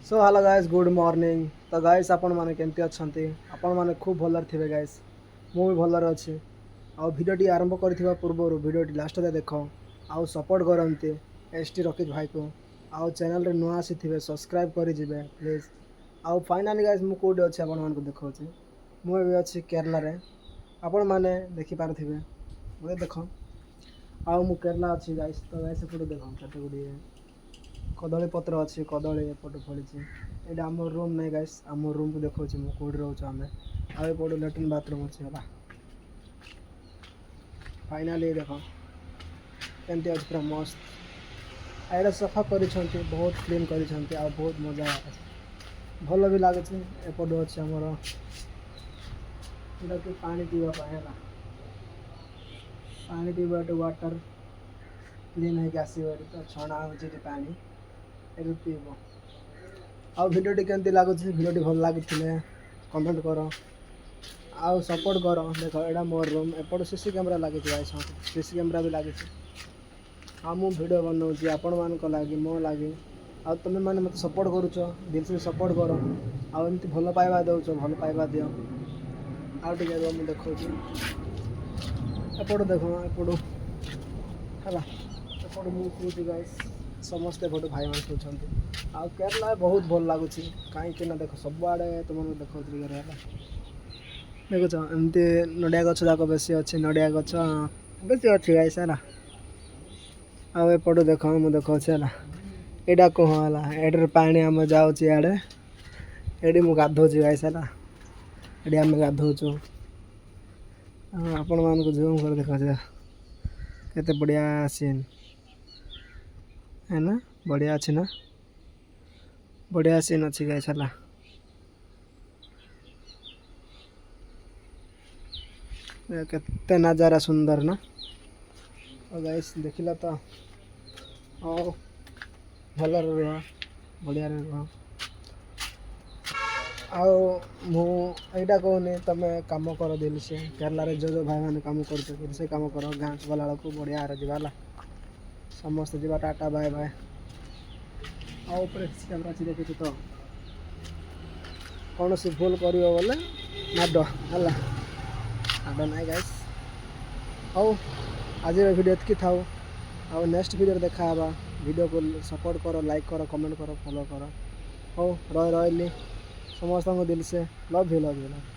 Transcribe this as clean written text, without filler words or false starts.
So hello guys good morning. तो guys आपण माने केमती अछंती? आपण माने खूब भलर थिबे गाइस। मु भी भलर अछि। आ वीडियोटी आरंभ करथिबा पूर्वरु वीडियोटी लास्ट तक देखो आउ सपोर्ट करंती एसटी रकित भाई को। आउ चैनल रे नुआ आसीथिबे सब्सक्राइब करि जिबे प्लीज। आउ फाइनली गाइस मु कोडी अछि आपण मान को देखौछि। मु भी अछि केरला रे। आपण माने देखि पारथिबे। ओए देखो आउ मु केरला अछि गाइस। तो गाइस फोटो देखो केते गुडी कदली पत्र अच्छी कदली एपटे फड़ी ये आम रूम नहीं गाइस आम रूम को देखो कौटी रोच आम आगे लैट्रिन बाथरूम अच्छे है फाइनाली देख केमती अच्छे पूरा मस्त आईटा सफा कर बहुत क्लीन कर बहुत मजा भल भी लगे एपटे अच्छे आमर कि पानी पीवाई है पानी पीवा वाटर क्लीन होगी आसो तो छणा हो पानी ଏବେ ପିଇବ ଆଉ ଭିଡ଼ିଓଟି କେମିତି ଲାଗୁଛି ଭିଡ଼ିଓଟି ଭଲ ଲାଗୁଥିଲେ କମେଣ୍ଟ କର ଆଉ ସପୋର୍ଟ କର ଦେଖ ଏଇଟା ମୋର ରୁମ୍ ଏପଟେ ସିସି କ୍ୟାମେରା ଲାଗିଛି ଭାଇ ସିସି କ୍ୟାମେରା ବି ଲାଗିଛି ଆଉ ମୁଁ ଭିଡ଼ିଓ ବନାଉଛି ଆପଣମାନଙ୍କ ଲାଗି ମୋ ଲାଗି ଆଉ ତୁମେମାନେ ମୋତେ ସପୋର୍ଟ କରୁଛ ଦିଲ୍ସେ ସପୋର୍ଟ କର ଆଉ ଏମିତି ଭଲ ପାଇବା ଦେଉଛ ଭଲ ପାଇବା ଦିଅ ଆଉ ଟିକେ ରୁହ ମୁଁ ଦେଖାଉଛି ଏପଟୁ ଦେଖ ଏପଟୁ ହେଲା ଏପଟୁ ମୁଁ କହୁଛି ଗାଇସ୍ समस्ते एपटे भाई मान सोचते आउ केरला बहुत भल लगुच कहीं देख सबुआड़े तुम देखो देखुच एमती नड़िया गच जाक बेसी अच्छे नड़िया गच बेसी अच्छी गाइस है आउ एपटे देख मुझे देखा है यहाँ कह है एटर पानी आम जाऊँचे इे ये मुझे गाधोची गाइस है ये आम गाधोचु आपण मान जूम कर देखा केते बढ़िया सीन है ना बढ़िया अच्छे ना बढ़िया सीन अच्छी गाइस है केते नज़ारा सुंदर ना और गाइस देखिला तो और भल रुह बढ़िया रुह आईटा कहूनी तुम कम कर दिल से केरला जो भाई मैंने कम कर से कम कर गाँ गला को बढ़िया जावा समस्त जीवा टाटा बाय बाय कैमरा अच्छी देखी तो कौन सी भूल कर बोले माड है माड ना गाइस हाउ आज वीडियो एतकी था आउ नेक्स्ट वीडियो देखा वीडियो को सपोर्ट करो लाइक करो कमेंट करो फॉलो करो हाउ रही समस्त दिल से लव यू लव।